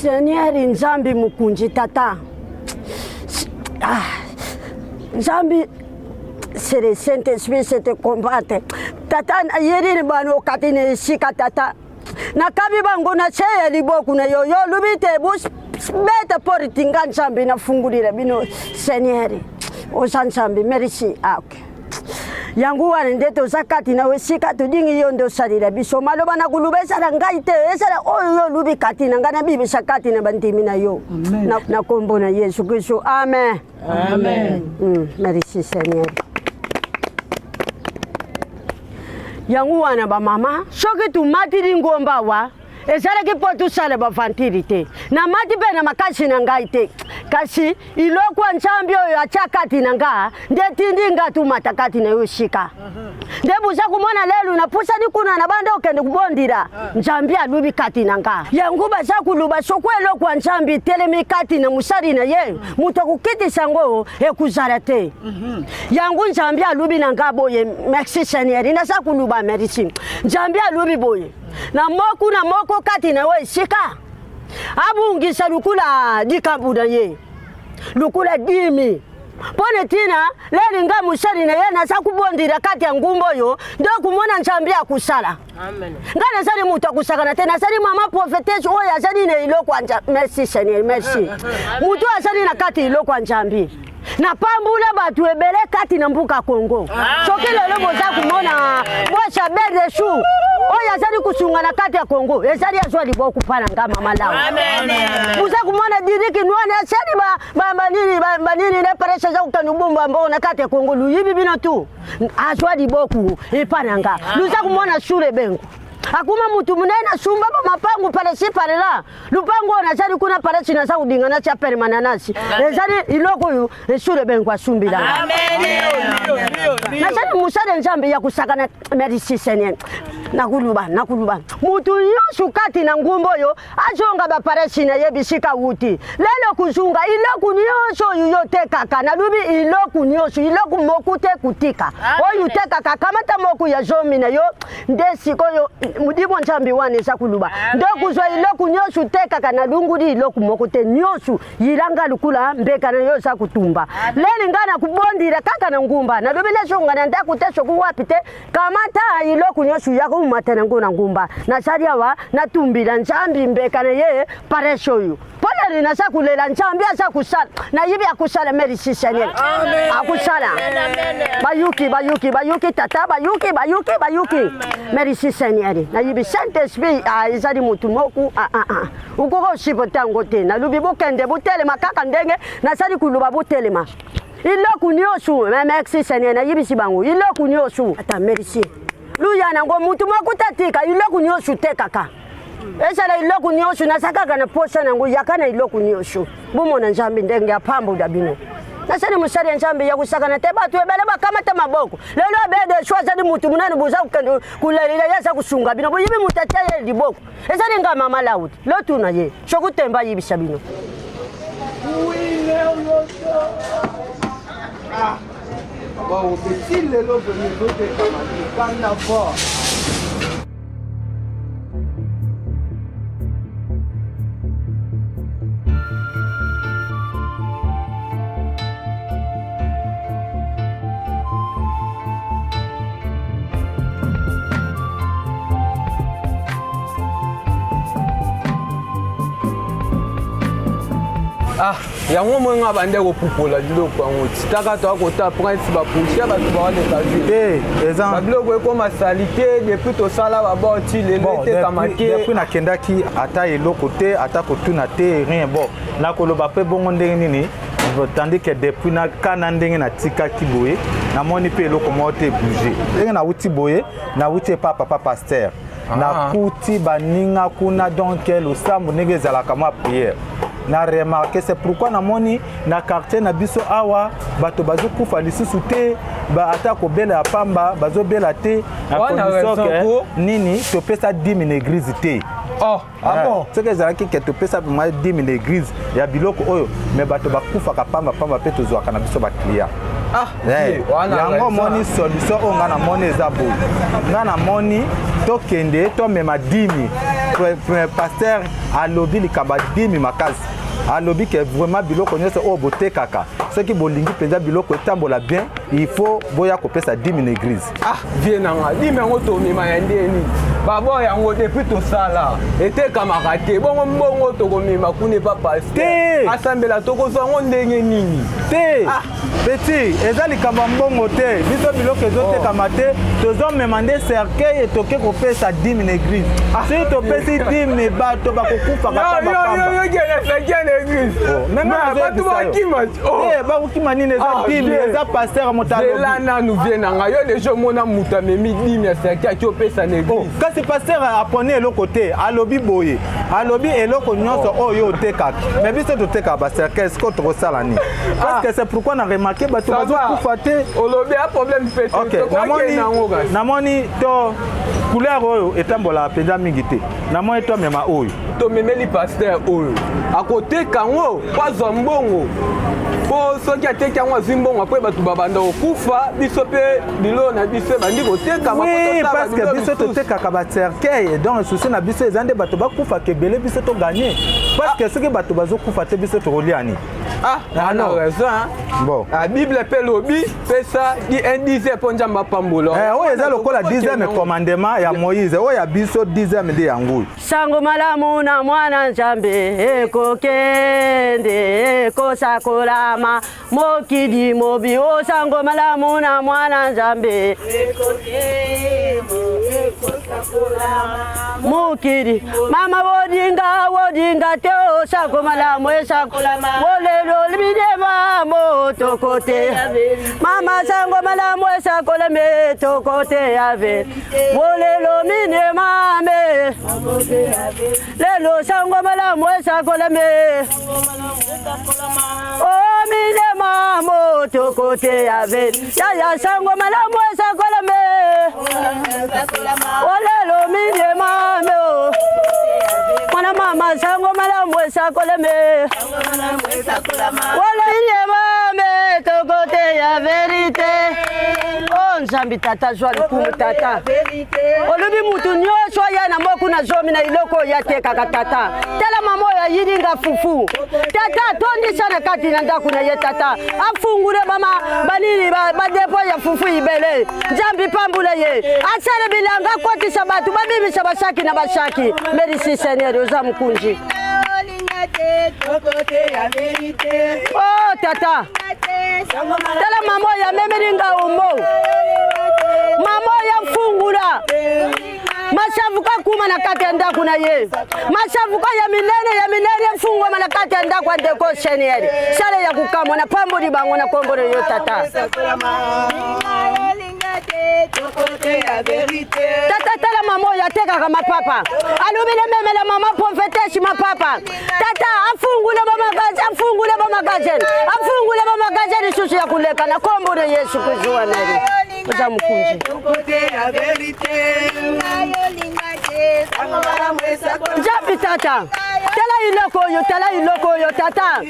Seigneur Nzambi mukunji tata. Nzambi c'est le Saint-Esprit se te combattre. Tata yeri bano katine shika tata. Na kabi bango na cheye liboku na yo lubite bus beta portinga Nzambi na fungulira bino Seigneur. Osanzambi merci. Okay. Yangu wane ndeto zakati na wesika tudingi yondo salira biso maloba na kulubesa na ngaite esala oyo lubi kati na ngana bibi sakati na bantimi na yo na kombo na Yesu Kristo amen amen merci Seigneur. Yangu wana ba mama soki tu matiri ngomba wa esala ki potu sala ba fantirite na mati pe na makasi na ngaite kasi ilokwa Nzambi oyo achakati nanga ndetindi ngatu matakati na yoshika ndebuza kumona lelu na pusa ni kuna na banda okende kubondira Nzambi alubi kati nanga yangu baza kuluba sokwelo kwa Nzambi telemi kati na musari na ye muto kukiti sango ekuzarate yangu Nzambi alubi nanga boye merci Seigneur ina sa kuluba merci Nzambi alubi boye na moko kati na we shika abungisa lukula dikambuda ye lukula dimi pone tina leli nga musari na ye na sakubondira kati ya ngumbo yo ndo kumona Nzambi akusala amen ngana sari mutu akusakana tena sari mama prophetess oya sari ne iloko anja merci Seigneur merci mutu asari na kati iloko Nzambi na pambula batu ebele kati na mbuka Kongo soki lelo boza kumona bosha berde shu oya sari kusunga na kati ya Kongo esari azwa liboku pana ngama malawa amen muza kumona diriki nwane sari banini ne paresha za kukanubumba ambao na kati ya Kongo luyibi bino tu azwa liboku epana nga muza kumona shule bengu akuma mutu munena sumba ba mapangu pale si pale la lupango na sari kuna pale sina sa udinga na cha permanenasi ezari iloko yu esure bengwa sumbila amen na sari musare Nzambi ya kusakana merci Seigneur nakuluba mutu yosu kati na ngumbo yo ajonga ba pale sina yebisika wuti lelo kuzunga iloku nyoso yote kaka na lubi iloku nyoso iloku mokute kutika oyu tekaka kamata moku ya zomi na yo ndesi koyo mudibo Nzambi wane sakuluba ndo kuzwa iloku nyosu teka kana lungudi iloku mokote nyosu yilanga lukula mbeka na yo sakutumba leli ngana kubondira kaka na ngumba na dobele songa na ndakutesho kuwapite kamata iloku nyosu yako umatana ngona ngumba na sariawa na tumbira Nzambi mbeka na ye paresho yu pole na sakulela Nzambi asakusala na yibi akusala merci Seigneur akusala bayuki tata bayuki merci Seigneur na yibi Saint-Esprit izali mutu moku ukoko shipotango tena lubi bokende butelema kaka ndenge na sali kuluba butelema iloku nyosu merci Seigneur na yibi sibangu iloku nyosu ata merci luyana ngo mutu moku tatika iloku nyosu tekaka esala iloku nyosu na sakaka na posa nangu yakana iloku nyosu bumona Nzambi ndenge apambo dabino nasani musari Nzambi ya kusakana te batu ebele bakamata maboko lelo abede shwaza di mutu munani buza kulalila yasa kusunga bino bo yibi mutacha ye liboko esani nga mama laudi lo tuna ye shokutemba yibi sabino ba o petit lelo beno te kama fort. yango mwenga bande ko pupola biloko yango titaka to akota prince ba poussière ba tuba de kazi exemple biloko ko masalite depuis to sala ba boti lelete kamake depuis na kendaki ata eloko te ata ko tuna te rien bon na ko loba pe bongo ndenge nini tandis que depuis na kana ndenge na tika kiboye na moni pe eloko mo te bouger ndenge na uti boye na uti papa pasteur na kuti baninga kuna donc le sambu ndenge zala kama prière na remarqué c'est pourquoi na moni na quartier na biso awa bato bazo kufa lisusu te ba ata ko bela pamba bazo bela te na condition que nini to pesa 10 000 église te bon c'est que zalaki que to pesa 10 000 église ya biloko oyo mais bato bakufa ka pamba pe to zo kana biso ba client yango moni solution o ngana moni eza bo ngana moni to kende to mema 10 000 pasteur alobi likamba dimi makasi alobi que vraiment biloko nyonso oyo botekaka soki bolingi mpenza biloko etambola bien il faut boya kopesa 10 000 église. Ah vie nanga dimi yango tomema ya ndeni babo yango depuis tosala etekamaka te bongo mbongo tokomema kune pa pasteur asambela tokozwa yango ndenge nini te petit eza likambo ya mbongo te biso biloko ezotekama te tozomema nde cercueil etoke kopesa 10 000 église soki topesi 10 000 bato bakokufaka ta bapamba bakokima nini eza 10 000 eza pasteur motala nanu vie nanga yo deja omona mutu amemi 10 000 ya cercueil aki opesa na église kasi pasteur aponi eloko te alobi boye alobi eloko nyonso oyo otekaka mais biso totekaka bacercueil siko tokosala nini parce que c'est pourquoi na remarqué bato bazokufa te olobi a problème pete namoni to couleur oyo etambolaka mpenza mingi te namoni to mema oyo tomemeli pasteur oyo akoteka yango kwazwa mbongo po soki ateki yango azwi mbongo apres bato babanda kokufa biso mpe biloko na biso ebandi kotekama parce que biso totekaka bacercueil donc susi na biso eza nde bato bakufaka ebele biso toganye parce que soki bato bazokufa te biso tokolia nini ana raison bon bible mpe lobi pesa un dixième mpo nzambe apambola oyo eza lokola 10e commandement ya moïse oyo ya biso 10e nde yango sango malamu na mwana nzambe ekokende ekosakolama mokili mobi o sango malamu na mwana nzambe mokili mama wodinga te o sango malamu esakolama olelo libidema motokote mama sango malamu esakolame tokote ave olelo minema me lelo sango malamu esakolame o minema motokote ave yaya sango malamu esakolame olelo minema me mwana mama sango malamu esakolame olelo me tokote ya verite o nzambi tata zwa likumu tata olobi mutu nyonso aya na moku na zomi na iloko ya tekaka tata tala mama oyo ayilinga fufu tata atondisa na kati na ndako na ye tata afungule banini badepo ya fufu ibele nzambi pambula ye asale bilanga akotisa bato babimisa basaki na basaki merci seigneur oza mukunji oh tata tala mama oyo amemilinga umo mama oyo afungula masavuka kuma na kati ya ndako na ye masavuka ya minene mfungwa na kati ya ndako ya ndeko senieri sale ya kukamwa na pambuli bango na kombolo yo tata tata tala mama oyo atekaka mapapa alubile memela mama profeteshi mapapa tata afungule bamagazeni susu ya kuleka na kombolo Yesu Kristo wa neri uza mkunji nzambi tata tala iloko oyo tata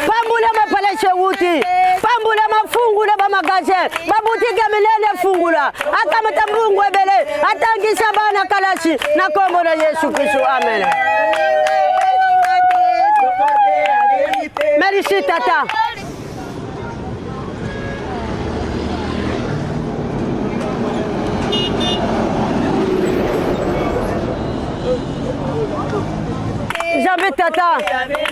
pambule mapaleshe wuti pambule mafungule bamagaze babutike minene fungula akamata mbungu ebele atangisa bana kalasi na kombo na Yesu Kristo amen. Merci tata. Jambe tata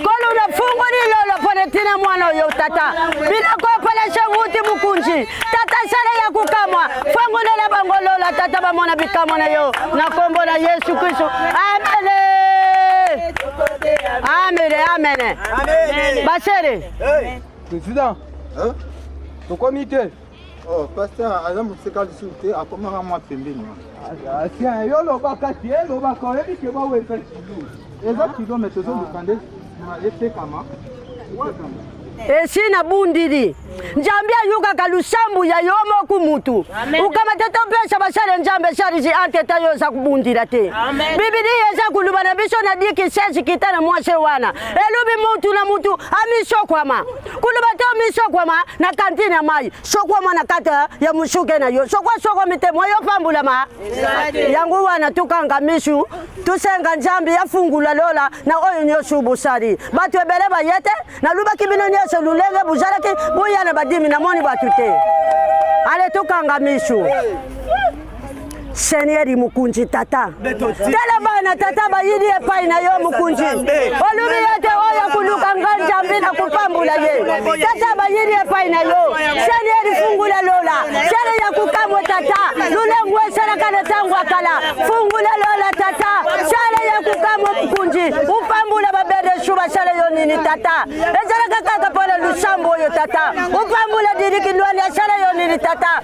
kolo na fungo ni lolo pone tina mwana yo tata bila ko pala shanguti mukunji tata sala ya kukamwa fungo la bangolola tata ba mwana bikamwa na yo na kombo na Yesu Kristo amen basere président to comité oh pasteur azam sekali sulte akomanga mwa pembeni asia yo lo bakati lo bakore bike ba we fait eza kilometre zo lukande etekama esina bundiri njambia yuka kalusambu ya yomo kumutu ukamata pesa basale njambe shariji ateta yoza kubundira te Biblia yeza kulubana biso na diki sesi kitana mwase wana elubi mutu na mutu amisokwama kulubata amisokwama na kantina mai sokwama na kata ya mushuke na yo sokwa mitemo yo pambula ma yangu wana tukanga mishu tusenga njambi yafungula lola na oyo nyosu busari batu ebele bayete na luba kibino nyoso lulenge buzaraki buya na badimi na moni batute ale tukanga mishu Seigneur mukunji tata tala bana tata bayidi epai na yo mukunji olubi yete oya kuluka nganja mbina kupambula ye tata bayidi epai na yo Seigneur fungula lola sere ya kukamwe tata lulengwe sere kale tangwa kala fungula lola tata sere ya kukamwe mukunji upambula babere shuba sere yo nini tata ezara kaka pole lusambo yo tata upambula diriki ndwani ya sere yo nini tata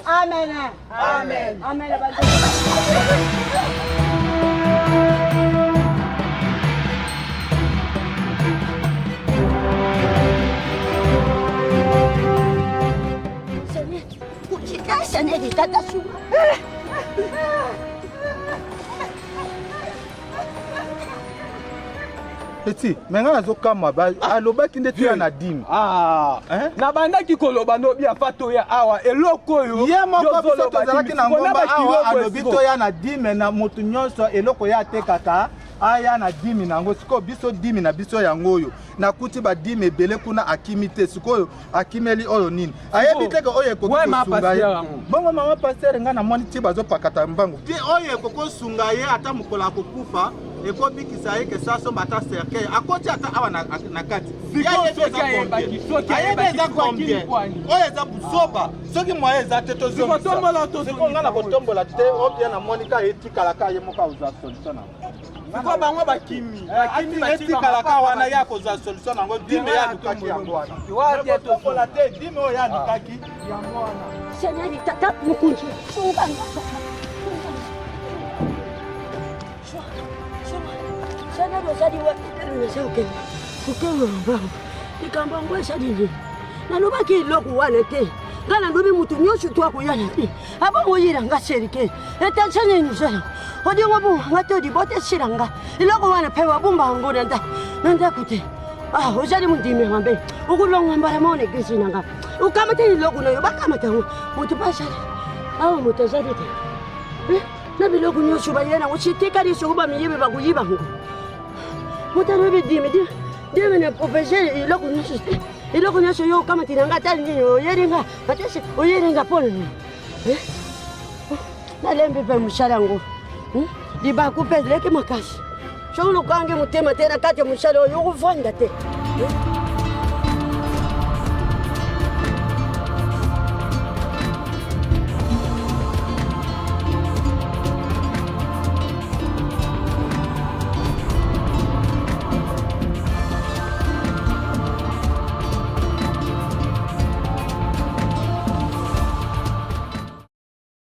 Amen. Amen. Amen. Eti, menga nazo kama ba alobaki ndeti ya na dimi. Na bandaki koloba no bia fato ya awa eloko yo. Ye moko biso tozalaki na ngomba awa alobito ya na dimi na mutu nyonso eloko ya tekaka aya na dimi nango siko biso dimi na biso yango yo. Na kuti ba dimi ebele kuna akimite sikoyo akimeli oyo nini. Ayebi teke oyo ekoki sunga. Bongo mama pasteur nga na moni ti bazo pakata mbangu. Ti oyo ekoko sunga ye ata mukola kokufa. Eko bikisa yeke saso bata cercueil akoti ata awa na kati ayebeza combien oyo eza busoba soki moye eza te tozonga na kotombola te obie na monika etikalaka ye moko azwa solution nango bango bakimi etikalaka wana ya kozwa solution nango dime ya lukaki yango wana totombola te dime oyo ya lukaki yango wana Seigneur tata mukunji sana dosadi wa nese ukenge mbangu ikamba ngwesa dindi nalobaki loku wana te ngana ndobi mutu nyoshu twa kuyana te aba oyira ngaserike etansanye nyusela odi ngobu ngatodi bote siranga iloko wana pewa bumba ngona nda kute ozali mundime hambe ukulonga mbara mone gisinanga ukamate iloko nayo bakamata mutu basha mutu zadi te nabiloko nyoshu bayena uchitika lisukuba miyibe bakuyiba ngo mutanobe dime na professeur iloko nyosho yo kama tinanga tali nini oyeringa batese oyeringa pole nalembe pe mushalango diba kupezele ke makasi sholo kange mutema tena kati mushala yo kuvanda te